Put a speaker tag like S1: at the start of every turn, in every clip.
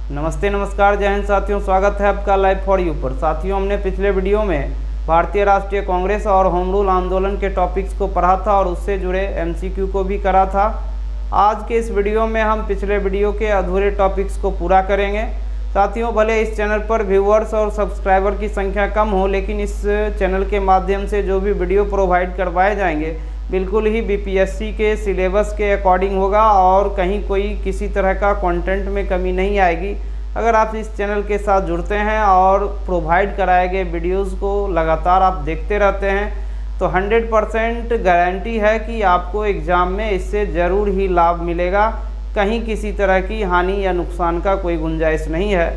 S1: नमस्ते नमस्कार जय हिंद साथियों, स्वागत है आपका लाइव फॉर यू पर। साथियों, हमने पिछले वीडियो में भारतीय राष्ट्रीय कांग्रेस और होम रूल आंदोलन के टॉपिक्स को पढ़ा था और उससे जुड़े एमसीक्यू को भी करा था। आज के इस वीडियो में हम पिछले वीडियो के अधूरे टॉपिक्स को पूरा करेंगे। साथियों, भले इस चैनल पर व्यूअर्स और सब्सक्राइबर की संख्या कम हो, लेकिन इस चैनल के माध्यम से जो भी वीडियो प्रोवाइड करवाए जाएंगे बिल्कुल ही बीपीएससी के सिलेबस के अकॉर्डिंग होगा और कहीं कोई किसी तरह का कंटेंट में कमी नहीं आएगी। अगर आप इस चैनल के साथ जुड़ते हैं और प्रोवाइड कराए गए वीडियोस को लगातार आप देखते रहते हैं तो 100% गारंटी है कि आपको एग्ज़ाम में इससे ज़रूर ही लाभ मिलेगा। कहीं किसी तरह की हानि या नुकसान का कोई गुंजाइश नहीं है।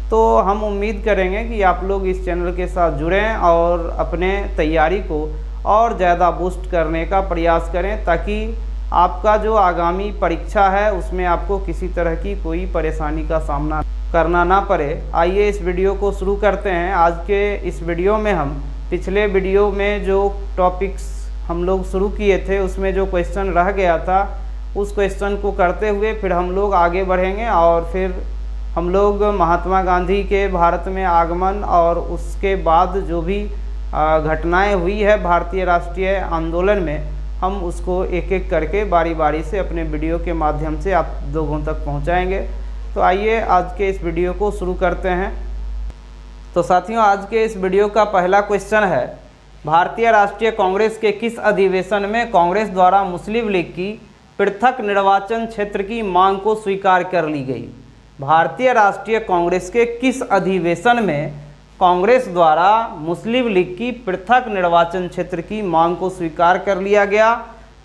S1: तो हम उम्मीद करेंगे कि आप लोग इस चैनल के साथ जुड़ें और अपने तैयारी को और ज़्यादा बूस्ट करने का प्रयास करें, ताकि आपका जो आगामी परीक्षा है उसमें आपको किसी तरह की कोई परेशानी का सामना करना ना पड़े। आइए इस वीडियो को शुरू करते हैं। आज के इस वीडियो में हम पिछले वीडियो में जो टॉपिक्स हम लोग शुरू किए थे उसमें जो क्वेश्चन रह गया था उस क्वेश्चन को करते हुए फिर हम लोग आगे बढ़ेंगे और फिर हम लोग महात्मा गांधी के भारत में आगमन और उसके बाद जो भी घटनाएं हुई है भारतीय राष्ट्रीय आंदोलन में, हम उसको एक एक करके बारी बारी से अपने वीडियो के माध्यम से आप लोगों तक पहुंचाएंगे। तो आइए आज के इस वीडियो को शुरू करते हैं। तो साथियों, आज के इस वीडियो का पहला क्वेश्चन है, भारतीय राष्ट्रीय कांग्रेस के किस अधिवेशन में कांग्रेस द्वारा मुस्लिम लीग की पृथक निर्वाचन क्षेत्र की मांग को स्वीकार कर ली गई? भारतीय राष्ट्रीय कांग्रेस के किस अधिवेशन में कांग्रेस द्वारा मुस्लिम लीग की पृथक निर्वाचन क्षेत्र की मांग को स्वीकार कर लिया गया?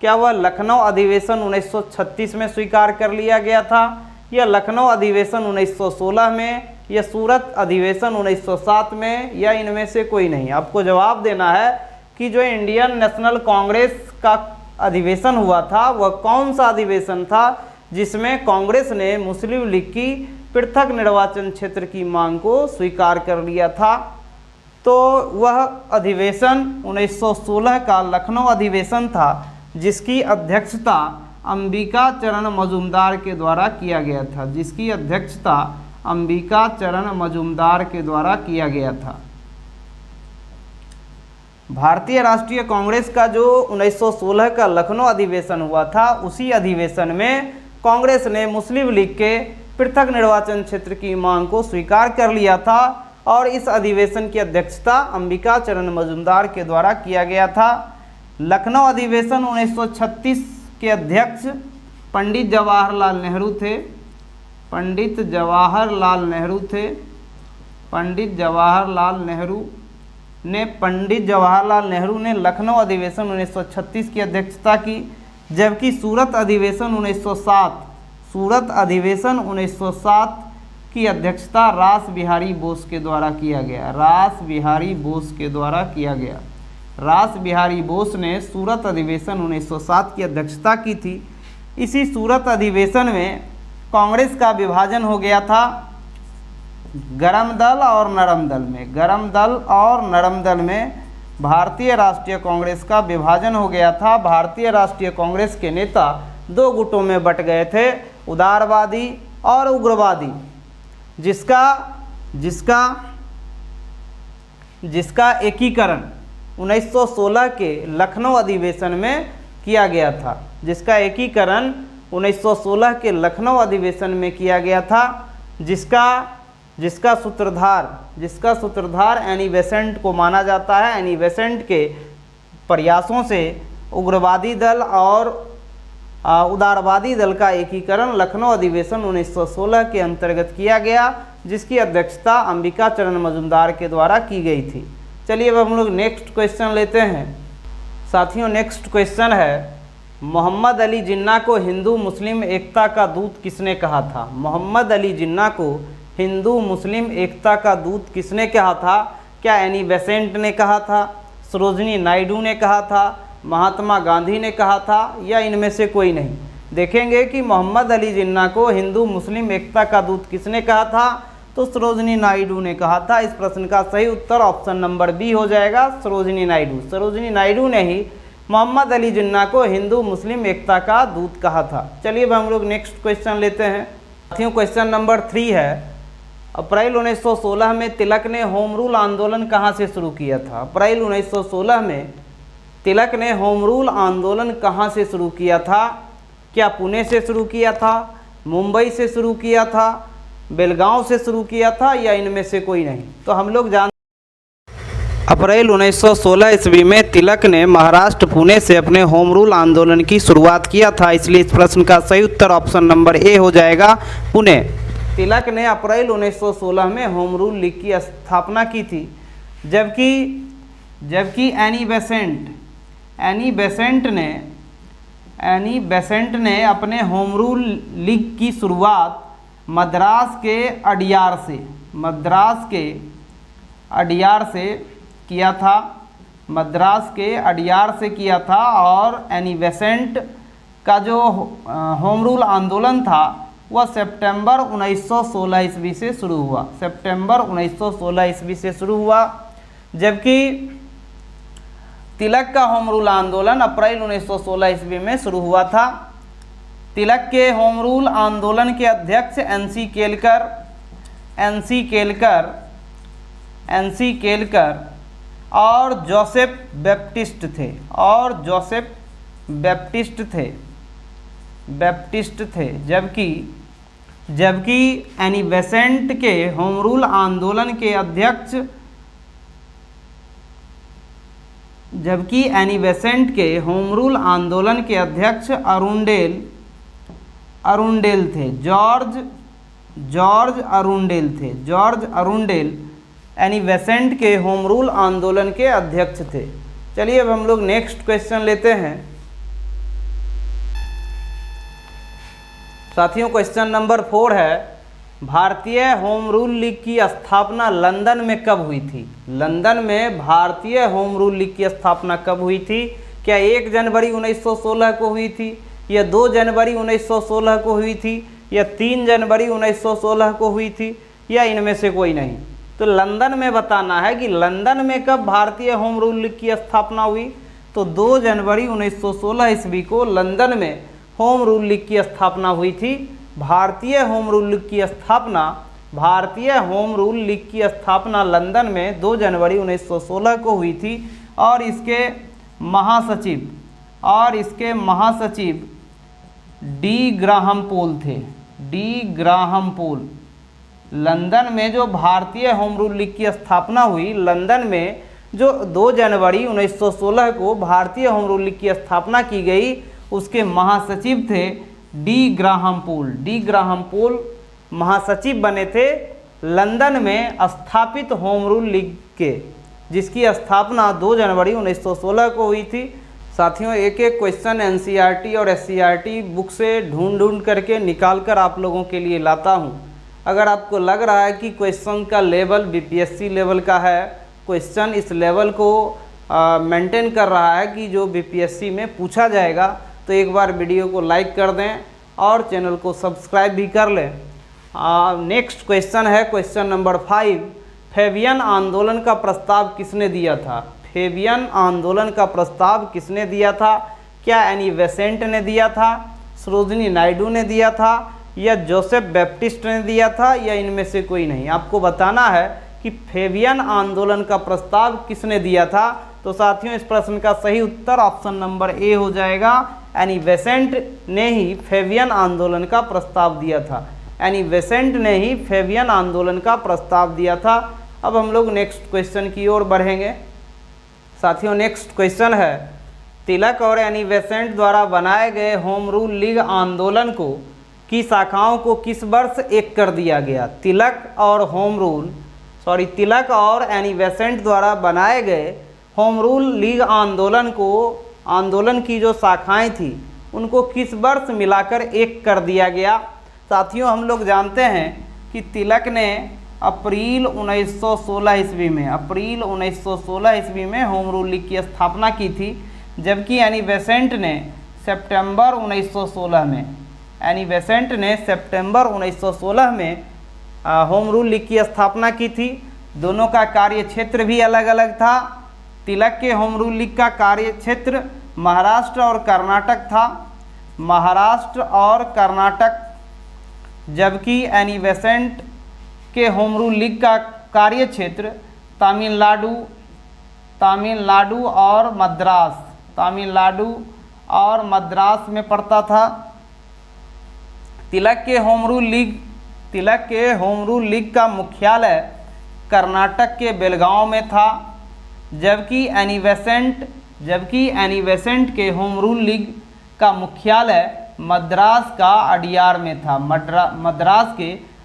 S1: क्या वह लखनऊ अधिवेशन 1936 में स्वीकार कर लिया गया था, या लखनऊ अधिवेशन 1916 में, या सूरत अधिवेशन 1907 में, या इनमें से कोई नहीं? आपको जवाब देना है कि जो इंडियन नेशनल कांग्रेस का अधिवेशन हुआ था वह कौन सा अधिवेशन था जिसमें कांग्रेस ने मुस्लिम लीग की पृथक निर्वाचन क्षेत्र की मांग को स्वीकार कर लिया था। तो वह अधिवेशन 1916 का लखनऊ अधिवेशन था, जिसकी अध्यक्षता अंबिका चरण मजूमदार के द्वारा किया गया था। जिसकी अध्यक्षता अंबिका चरण मजूमदार के द्वारा किया गया था। भारतीय राष्ट्रीय कांग्रेस का जो 1916 का लखनऊ अधिवेशन हुआ था, उसी अधिवेशन में कांग्रेस ने मुस्लिम लीग के पृथक निर्वाचन क्षेत्र की मांग को स्वीकार कर लिया था और इस अधिवेशन की अध्यक्षता अंबिका चरण मजूमदार के द्वारा किया गया था। लखनऊ अधिवेशन 1936 के अध्यक्ष पंडित जवाहरलाल नेहरू थे। पंडित जवाहरलाल नेहरू ने लखनऊ अधिवेशन 1936 की अध्यक्षता की, जबकि सूरत अधिवेशन 1907 की अध्यक्षता रास बिहारी बोस के द्वारा किया गया। रास बिहारी बोस ने सूरत अधिवेशन 1907 की अध्यक्षता की थी। इसी सूरत अधिवेशन में कांग्रेस का विभाजन हो गया था गरम दल और नरम दल में भारतीय राष्ट्रीय कांग्रेस का विभाजन हो गया था। भारतीय राष्ट्रीय कांग्रेस के नेता दो गुटों में बट गए थे, उदारवादी और उग्रवादी, जिसका एकीकरण 1916 के लखनऊ अधिवेशन में किया गया था। जिसका सूत्रधार एनी बेसेंट को माना जाता है। एनी बेसेंट के प्रयासों से उग्रवादी दल और उदारवादी दल का एकीकरण लखनऊ अधिवेशन 1916 के अंतर्गत किया गया, जिसकी अध्यक्षता अंबिका चरण मजूमदार के द्वारा की गई थी। चलिए अब हम लोग नेक्स्ट क्वेश्चन लेते हैं। साथियों, नेक्स्ट क्वेश्चन है, मोहम्मद अली जिन्ना को हिंदू मुस्लिम एकता का दूत किसने कहा था? मोहम्मद अली जिन्ना को हिंदू मुस्लिम एकता का दूत किसने कहा था? क्या एनी बेसेंट ने कहा था, सरोजिनी नायडू ने कहा था, महात्मा गांधी ने कहा था, या इनमें से कोई नहीं? देखेंगे कि मोहम्मद अली जिन्ना को हिंदू मुस्लिम एकता का दूत किसने कहा था, तो सरोजिनी नायडू ने कहा था। इस प्रश्न का सही उत्तर ऑप्शन नंबर बी हो जाएगा, सरोजिनी नायडू ने ही मोहम्मद अली जिन्ना को हिंदू मुस्लिम एकता का दूत कहा था। चलिए अब हम लोग नेक्स्ट क्वेश्चन लेते हैं। साथियों, क्वेश्चन नंबर 3 है, अप्रैल 1916 में तिलक ने होम रूल आंदोलन कहाँ से शुरू किया था? अप्रैल 1916 में तिलक ने होम रूल आंदोलन कहाँ से शुरू किया था? क्या पुणे से शुरू किया था, मुंबई से शुरू किया था, बेलगांव से शुरू किया था, या इनमें से कोई नहीं? तो हम लोग अप्रैल 1916 ईस्वी में तिलक ने महाराष्ट्र पुणे से अपने होम रूल आंदोलन की शुरुआत किया था, इसलिए इस प्रश्न का सही उत्तर ऑप्शन नंबर ए हो जाएगा, पुणे। तिलक ने अप्रैल 1916 में होम रूल लीग की स्थापना की थी, जबकि एनी बेसेंट ने अपने होम रूल लीग की शुरुआत मद्रास के अडियार से किया था, और एनी बेसेंट का जो होम रूल आंदोलन था वह सितंबर 1916 ईस्वी से शुरू हुआ। सितंबर 1916 ईस्वी से शुरू हुआ, जबकि तिलक का होम रूल आंदोलन अप्रैल 1916 ईस्वी में शुरू हुआ था। तिलक के होम रूल आंदोलन के अध्यक्ष एनसी केलकर और जोसेफ बैप्टिस्ट थे, जबकि एनी बेसेंट के होम रूल आंदोलन के अध्यक्ष अरुंडेल थे, जॉर्ज अरुंडेल एनी बेसेंट के होम रूल आंदोलन के अध्यक्ष थे। चलिए अब हम लोग नेक्स्ट क्वेश्चन लेते हैं। साथियों, क्वेश्चन नंबर 4 है, भारतीय होम रूल लीग की स्थापना लंदन में कब हुई थी? लंदन में भारतीय होम रूल लीग की स्थापना कब हुई थी? क्या 1 जनवरी 1916 को हुई थी, या 2 जनवरी 1916 को हुई थी, या 3 जनवरी 1916 को हुई थी, या इनमें से कोई नहीं? तो लंदन में बताना है कि लंदन में कब भारतीय होम रूल लीग की स्थापना हुई। तो 2 जनवरी 1916 ईस्वी को लंदन में होम रूल लीग की स्थापना हुई थी। भारतीय होम रूल लीग की स्थापना लंदन में 2 जनवरी 1916 को हुई थी, और इसके महासचिव डी ग्राहम पोल। लंदन में जो भारतीय होम रूल लीग की स्थापना हुई, लंदन में जो 2 जनवरी 1916 को भारतीय होम रूल लीग की स्थापना की गई, उसके महासचिव थे डी ग्राहम पोल महासचिव बने थे लंदन में स्थापित होम रूल लीग के, जिसकी स्थापना 2 जनवरी 1916 को हुई थी। साथियों, एक एक क्वेश्चन एनसीईआरटी और एससीईआरटी बुक से ढूंढ करके निकाल कर आप लोगों के लिए लाता हूं। अगर आपको लग रहा है कि क्वेश्चन का लेवल बीपीएससी लेवल का है, क्वेश्चन इस लेवल को मेंटेन कर रहा है कि जो बीपीएससी में पूछा जाएगा, तो एक बार वीडियो को लाइक कर दें और चैनल को सब्सक्राइब भी कर लें। नेक्स्ट क्वेश्चन है क्वेश्चन नंबर 5, फेबियन आंदोलन का प्रस्ताव किसने दिया था? फेबियन आंदोलन का प्रस्ताव किसने दिया था? क्या एनी बेसेंट ने दिया था, सरोजिनी नायडू ने दिया था, या जोसेफ बैप्टिस्ट ने दिया था, या इनमें से कोई नहीं? आपको बताना है कि फेबियन आंदोलन का प्रस्ताव किसने दिया था। तो साथियों, इस प्रश्न का सही उत्तर ऑप्शन नंबर ए हो जाएगा, एनी बेसेंट ने ही फेबियन आंदोलन का प्रस्ताव दिया था। एनी बेसेंट ने ही फेबियन आंदोलन का प्रस्ताव दिया था। अब हम लोग नेक्स्ट क्वेश्चन की ओर बढ़ेंगे। साथियों, नेक्स्ट क्वेश्चन है, तिलक और एनी बेसेंट द्वारा बनाए गए होम रूल लीग आंदोलन की शाखाओं को किस वर्ष एक कर दिया गया? तिलक और एनी बेसेंट द्वारा बनाए गए होम रूल लीग आंदोलन की जो शाखाएं थी, उनको किस वर्ष मिलाकर एक कर दिया गया? साथियों, हम लोग जानते हैं कि तिलक ने अप्रैल 1916 ईस्वी में होम रूल लीग की स्थापना की थी, जबकि एनी बेसेंट ने सितंबर 1916 में होम रूल लीग की स्थापना की थी। दोनों का कार्य क्षेत्र भी अलग अलग था। तिलक के होम रूल लीग का कार्य क्षेत्र महाराष्ट्र और कर्नाटक, जबकि एनी बेसेंट इसके होम रूल लीग का कार्य क्षेत्र तमिलनाडु और मद्रास में पड़ता था। तिलक के होम रूल लीग का मुख्यालय कर्नाटक के बेलगांव में था, जबकि एनी बेसेंट के होम रूल लीग का मुख्यालय मद्रास के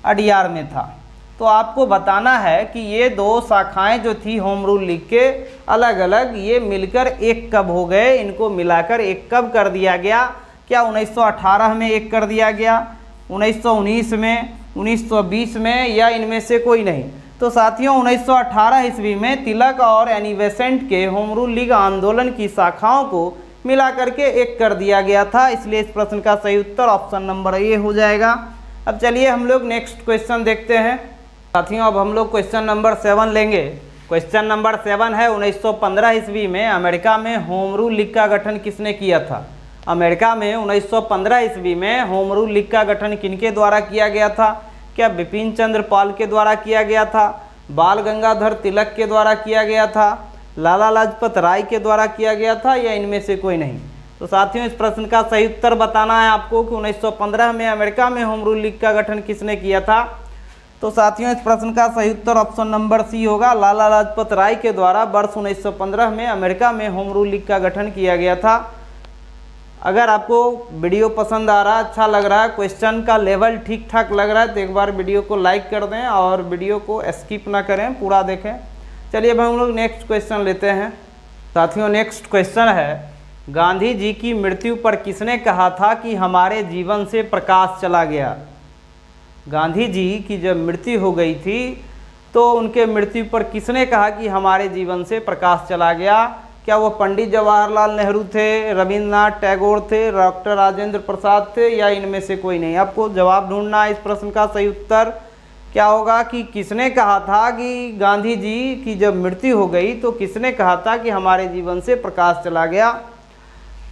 S1: अडियार में था। तो आपको बताना है कि ये दो शाखाएं जो थी होम रूल लीग के अलग अलग, ये मिलकर एक कब हो गए, इनको मिलाकर एक कब कर दिया गया? क्या 1918 में एक कर दिया गया, 1919 में, 1920 में, या इनमें से कोई नहीं? तो साथियों 1918 ईस्वी में तिलक और एनी बेसेंट के होम रूल लीग आंदोलन की शाखाओं को मिला करके एक कर दिया गया था, इसलिए इस प्रश्न का सही उत्तर ऑप्शन नंबर ए हो जाएगा। अब चलिए हम लोग नेक्स्ट क्वेश्चन देखते हैं। साथियों अब हम लोग क्वेश्चन नंबर 7 लेंगे। क्वेश्चन नंबर 7 है 1915 ईस्वी में अमेरिका में होम रूल लीग का गठन किसने किया था? अमेरिका में 1915 ईस्वी में होम रूल लीग का गठन किनके द्वारा किया गया था? क्या बिपिन चंद्र पाल के द्वारा किया गया था, बाल गंगाधर तिलक के द्वारा किया गया था, लाला लाजपत राय के द्वारा किया गया था, या इनमें से कोई नहीं? तो साथियों इस प्रश्न का सही उत्तर बताना है आपको कि 1915 में अमेरिका में होम रूल लीग का गठन किसने किया था। तो साथियों इस प्रश्न का सही उत्तर ऑप्शन नंबर सी होगा, लाला लाजपत राय के द्वारा वर्ष 1915 में अमेरिका में होम रूल लीग का गठन किया गया था। अगर आपको वीडियो पसंद आ रहा, अच्छा लग रहा है, क्वेश्चन का लेवल ठीक ठाक लग रहा है, तो एक बार वीडियो को लाइक कर दें और वीडियो को स्किप ना करें, पूरा देखें। चलिए अब हम लोग नेक्स्ट क्वेश्चन लेते हैं। साथियों नेक्स्ट क्वेश्चन है, गांधी जी की मृत्यु पर किसने कहा था कि हमारे जीवन से प्रकाश चला गया? गांधी जी की जब मृत्यु हो गई थी तो उनके मृत्यु पर किसने कहा कि हमारे जीवन से प्रकाश चला गया? क्या वो पंडित जवाहरलाल नेहरू थे, रविंद्रनाथ टैगोर थे, डॉक्टर राजेंद्र प्रसाद थे, या इनमें से कोई नहीं? आपको जवाब ढूंढना है। इस प्रश्न का सही उत्तर क्या होगा कि किसने कहा था कि गांधी जी की जब मृत्यु हो गई तो किसने कहा था कि हमारे जीवन से प्रकाश चला गया?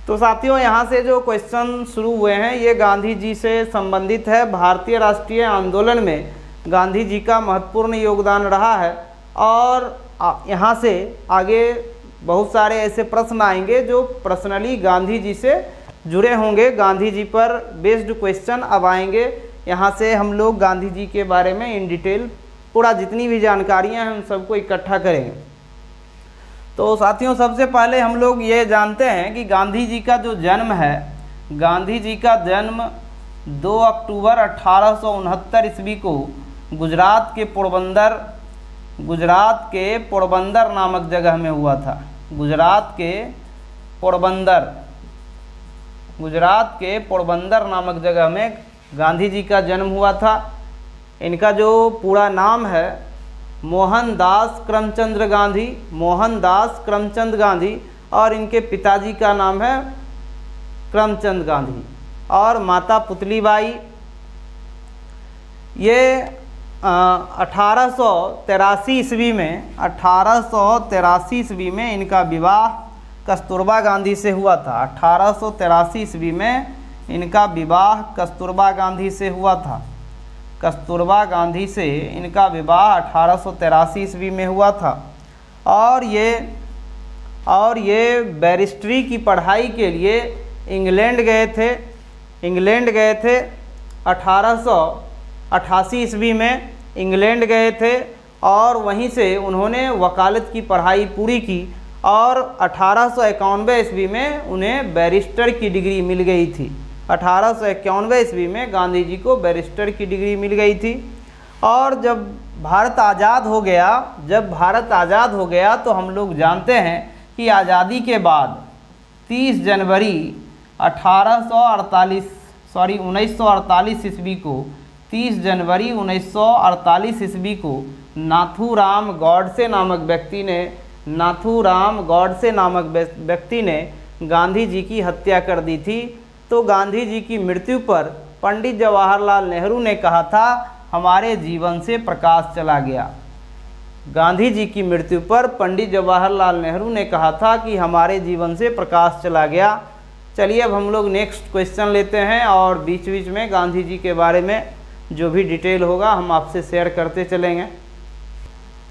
S1: तो साथियों यहाँ से जो क्वेश्चन शुरू हुए हैं ये गांधी जी से संबंधित है। भारतीय राष्ट्रीय आंदोलन में गांधी जी का महत्वपूर्ण योगदान रहा है और यहाँ से आगे बहुत सारे ऐसे प्रश्न आएंगे जो पर्सनली गांधी जी से जुड़े होंगे। गांधी जी पर बेस्ड क्वेश्चन अब आएंगे। यहाँ से हम लोग गांधी जी के बारे में इन डिटेल पूरा जितनी भी जानकारियाँ हैं उन सबको इकट्ठा करेंगे। तो साथियों सबसे पहले हम लोग ये जानते हैं कि गांधी जी का जो जन्म है, गांधी जी का जन्म 2 अक्टूबर 1869 ईस्वी को गुजरात के पोरबंदर नामक जगह में हुआ था। गुजरात के पोरबंदर नामक जगह में गांधी जी का जन्म हुआ था। इनका जो पूरा नाम है मोहनदास करमचंद गांधी और इनके पिताजी का नाम है करमचंद गांधी और माता पुतलीबाई। ये 1883 ईस्वी में इनका विवाह कस्तूरबा गांधी से हुआ था। 1883 ईस्वी में इनका विवाह कस्तूरबा गांधी से हुआ था। कस्तूरबा गांधी से इनका विवाह 1883 ईस्वी में हुआ था और ये बैरिस्ट्री की पढ़ाई के लिए इंग्लैंड गए थे। 1888 ईस्वी में इंग्लैंड गए थे और वहीं से उन्होंने वकालत की पढ़ाई पूरी की और 1891 ईस्वी में उन्हें बैरिस्टर की डिग्री मिल गई थी। 1891 ईस्वी में गांधी जी को बैरिस्टर की डिग्री मिल गई थी। और जब भारत आज़ाद हो गया तो हम लोग जानते हैं कि आज़ादी के बाद 30 जनवरी 1948 ईस्वी को 30 जनवरी 1948 ईस्वी को नाथूराम गॉडसे नामक व्यक्ति ने गांधी जी की हत्या कर दी थी। तो गांधी जी की मृत्यु पर पंडित जवाहरलाल नेहरू ने कहा था हमारे जीवन से प्रकाश चला गया। गांधी जी की मृत्यु पर पंडित जवाहरलाल नेहरू ने कहा था कि हमारे जीवन से प्रकाश चला गया। चलिए अब हम लोग नेक्स्ट क्वेश्चन लेते हैं और बीच बीच में गांधी जी के बारे में जो भी डिटेल होगा हम आपसे शेयर करते चलेंगे।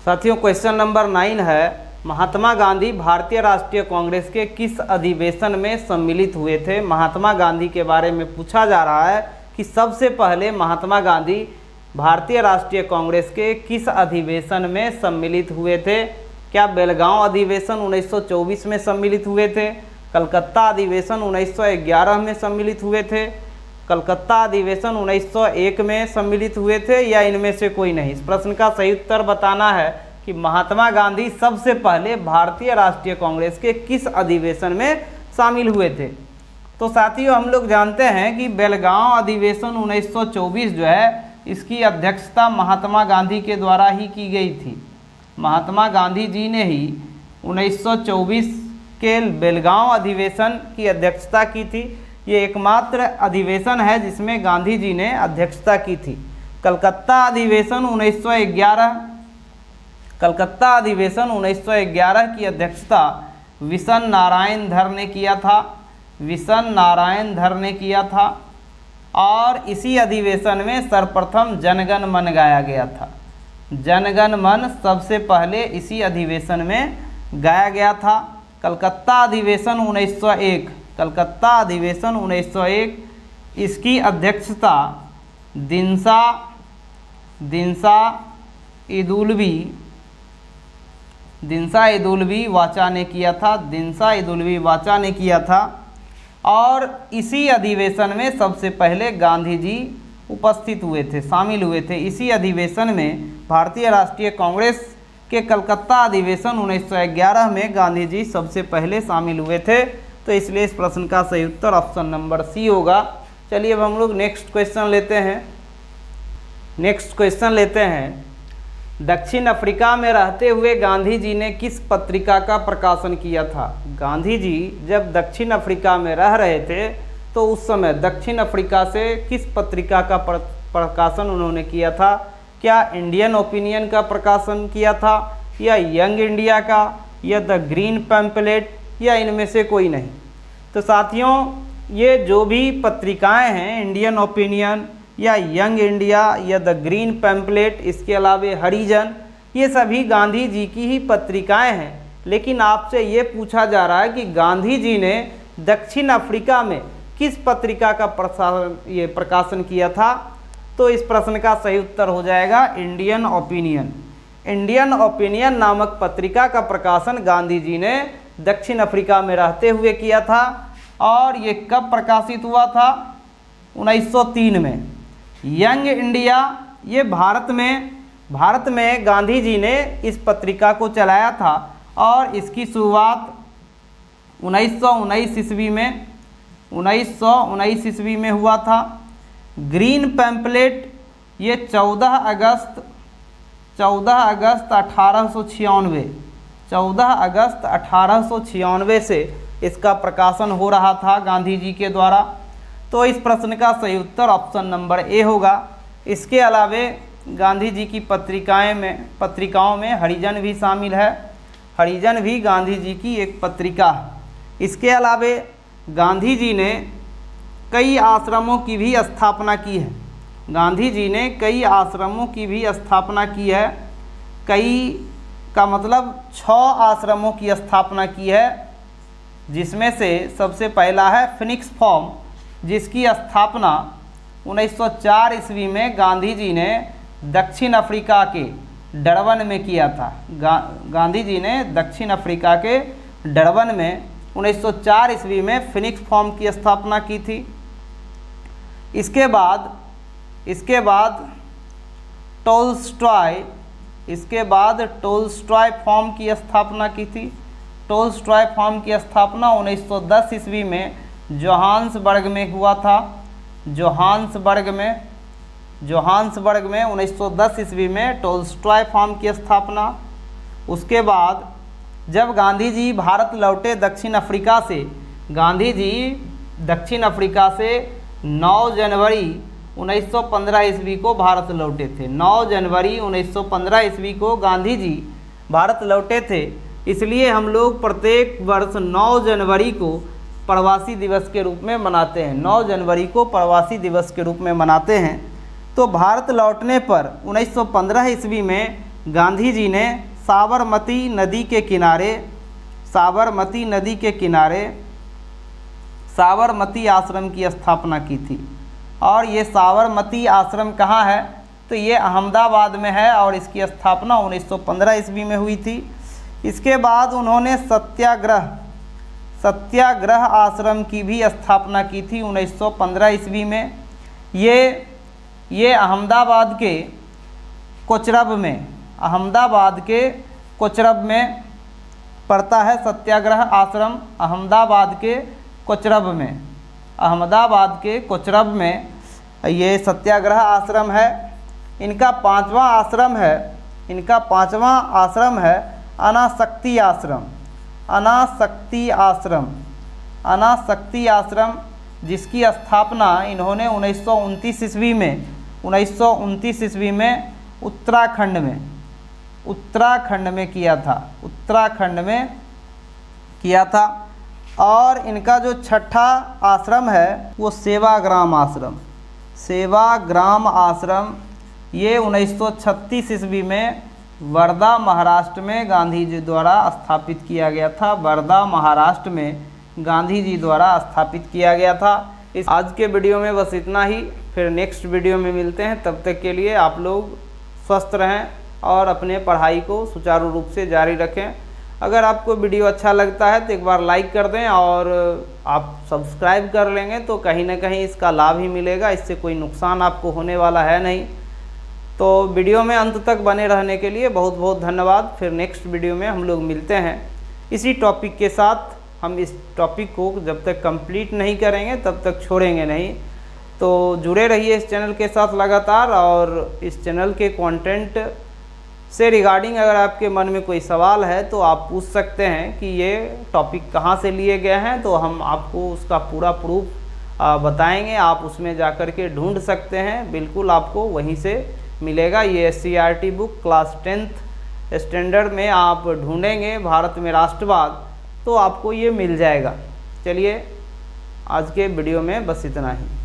S1: साथियों, क्वेश्चन नंबर 9 है, महात्मा गांधी भारतीय राष्ट्रीय कांग्रेस के किस अधिवेशन में सम्मिलित हुए थे। महात्मा गांधी के बारे में पूछा जा रहा है कि सबसे पहले महात्मा गांधी भारतीय राष्ट्रीय कांग्रेस के किस अधिवेशन में सम्मिलित हुए थे। क्या बेलगांव अधिवेशन 1924 में सम्मिलित हुए थे, कलकत्ता अधिवेशन 1911 में सम्मिलित हुए थे, कलकत्ता अधिवेशन 1901 में सम्मिलित हुए थे, या इनमें से कोई नहीं। इस प्रश्न का सही उत्तर बताना है कि महात्मा गांधी सबसे पहले भारतीय राष्ट्रीय कांग्रेस के किस अधिवेशन में शामिल हुए थे। तो साथियों, हम लोग जानते हैं कि बेलगांव अधिवेशन 1924 जो है, इसकी अध्यक्षता महात्मा गांधी के द्वारा ही की गई थी। महात्मा गांधी जी ने ही 1924 के बेलगांव अधिवेशन की अध्यक्षता की थी। ये एकमात्र अधिवेशन है जिसमें गांधी जी ने अध्यक्षता की थी। कलकत्ता अधिवेशन 1911 की अध्यक्षता विशन नारायण धर ने किया था। विशन नारायण धर ने किया था और इसी अधिवेशन में सर्वप्रथम जनगण मन गाया गया था। जनगण मन सबसे पहले इसी अधिवेशन में गाया गया था। कलकत्ता अधिवेशन 1901, कलकत्ता अधिवेशन 1901, इसकी अध्यक्षता दिनसा इदुल्बी वाचा ने किया था। दिनसा इदुल्बी वाचा ने किया था और इसी अधिवेशन में सबसे पहले गांधी जी उपस्थित हुए थे, शामिल हुए थे। इसी अधिवेशन में भारतीय राष्ट्रीय कांग्रेस के कलकत्ता अधिवेशन 1911 में गांधी जी सबसे पहले शामिल हुए थे। तो इसलिए इस प्रश्न का सही उत्तर ऑप्शन नंबर सी होगा। चलिए अब हम लोग नेक्स्ट क्वेश्चन लेते हैं। दक्षिण अफ्रीका में रहते हुए गांधी जी ने किस पत्रिका का प्रकाशन किया था। गांधी जी जब दक्षिण अफ्रीका में रह रहे थे तो उस समय दक्षिण अफ्रीका से किस पत्रिका का प्रकाशन उन्होंने किया था। क्या इंडियन ओपिनियन का प्रकाशन किया था, या यंग इंडिया का, या द ग्रीन पैम्पलेट, या इनमें से कोई नहीं। तो साथियों, ये जो भी पत्रिकाएं हैं, इंडियन ओपिनियन या यंग इंडिया या द ग्रीन पैम्पलेट, इसके अलावा हरिजन, ये सभी गांधी जी की ही पत्रिकाएं हैं। लेकिन आपसे ये पूछा जा रहा है कि गांधी जी ने दक्षिण अफ्रीका में किस पत्रिका का प्रकाशन किया था। तो इस प्रश्न का सही उत्तर हो जाएगा इंडियन ओपिनियन। इंडियन ओपिनियन नामक पत्रिका का प्रकाशन गांधी जी ने दक्षिण अफ्रीका में रहते हुए किया था। और ये कब प्रकाशित हुआ था? 1903 में। यंग इंडिया, ये भारत में गांधी जी ने इस पत्रिका को चलाया था और इसकी शुरुआत 1919 ईस्वी में हुआ था। ग्रीन पैम्पलेट ये 14 अगस्त 1896 से इसका प्रकाशन हो रहा था गांधी जी के द्वारा। तो इस प्रश्न का सही उत्तर ऑप्शन नंबर ए होगा। इसके अलावे गांधी जी की पत्रिकाओं में हरिजन भी शामिल है। हरिजन भी गांधी जी की एक पत्रिका है। इसके अलावे गांधी जी ने कई आश्रमों की भी स्थापना की है। गांधी जी ने कई आश्रमों की भी स्थापना की है। कई का मतलब 6 आश्रमों की स्थापना की है, जिसमें से सबसे पहला है फिनिक्स फार्म, जिसकी स्थापना 1904 ईस्वी में गांधी जी ने दक्षिण अफ्रीका के डरबन में किया था। गांधी जी ने दक्षिण अफ्रीका के डरबन में 1904 ईस्वी में फिनिक्स फार्म की स्थापना की थी। इसके बाद टोल्स्टॉय फार्म की स्थापना की थी। टोल्स्टॉय फार्म की स्थापना 1910 ईस्वी में जोहान्सबर्ग में हुआ था। जोहान्सबर्ग में 1910 ईस्वी में टोल्स्टॉय फार्म की स्थापना। उसके बाद जब गांधी जी भारत लौटे दक्षिण अफ्रीका से, गांधी जी दक्षिण अफ्रीका से 9 जनवरी 1915 ईस्वी को भारत लौटे थे। 9 जनवरी 1915 ईस्वी को गांधी जी भारत लौटे थे। इसलिए हम लोग प्रत्येक वर्ष 9 जनवरी को प्रवासी दिवस के रूप में मनाते हैं। 9 जनवरी को प्रवासी दिवस के रूप में मनाते हैं। तो भारत लौटने पर 1915 ईस्वी में गांधी जी ने साबरमती नदी के किनारे साबरमती आश्रम की स्थापना की थी। और ये साबरमती आश्रम कहाँ है? तो ये अहमदाबाद में है और इसकी स्थापना 1915 ईस्वी में हुई थी। इसके बाद उन्होंने सत्याग्रह आश्रम की भी स्थापना की थी 1915 ईस्वी में। ये अहमदाबाद के कोचरब में पड़ता है। सत्याग्रह आश्रम अहमदाबाद के कोचरब में ये सत्याग्रह आश्रम है। इनका पांचवा आश्रम है अनासक्ति आश्रम, जिसकी स्थापना इन्होंने 1929 ईस्वी में उत्तराखंड में किया था। और इनका जो छठा आश्रम है वो सेवाग्राम आश्रम, ये 1936 ईस्वी में वर्धा महाराष्ट्र में गांधी जी द्वारा स्थापित किया गया था। इस आज के वीडियो में बस इतना ही। फिर नेक्स्ट वीडियो में मिलते हैं। तब तक के लिए आप लोग स्वस्थ रहें और अपने पढ़ाई को सुचारू रूप से जारी रखें। अगर आपको वीडियो अच्छा लगता है तो एक बार लाइक कर दें और आप सब्सक्राइब कर लेंगे तो कहीं ना कहीं इसका लाभ ही मिलेगा। इससे कोई नुकसान आपको होने वाला है नहीं। तो वीडियो में अंत तक बने रहने के लिए बहुत बहुत धन्यवाद। फिर नेक्स्ट वीडियो में हम लोग मिलते हैं इसी टॉपिक के साथ। हम इस टॉपिक को जब तक कंप्लीट नहीं करेंगे तब तक छोड़ेंगे नहीं। तो जुड़े रहिए इस चैनल के साथ लगातार। और इस चैनल के कंटेंट से रिगार्डिंग अगर आपके मन में कोई सवाल है तो आप पूछ सकते हैं कि ये टॉपिक कहाँ से लिए गए हैं, तो हम आपको उसका पूरा प्रूफ बताएंगे। आप उसमें जाकर के ढूंढ सकते हैं, बिल्कुल आपको वहीं से मिलेगा। ये SCERT book class 10th standard में आप ढूंढेंगे भारत में राष्ट्रवाद, तो आपको ये मिल जाएगा। चलिए आज के वीडियो में बस इतना ही।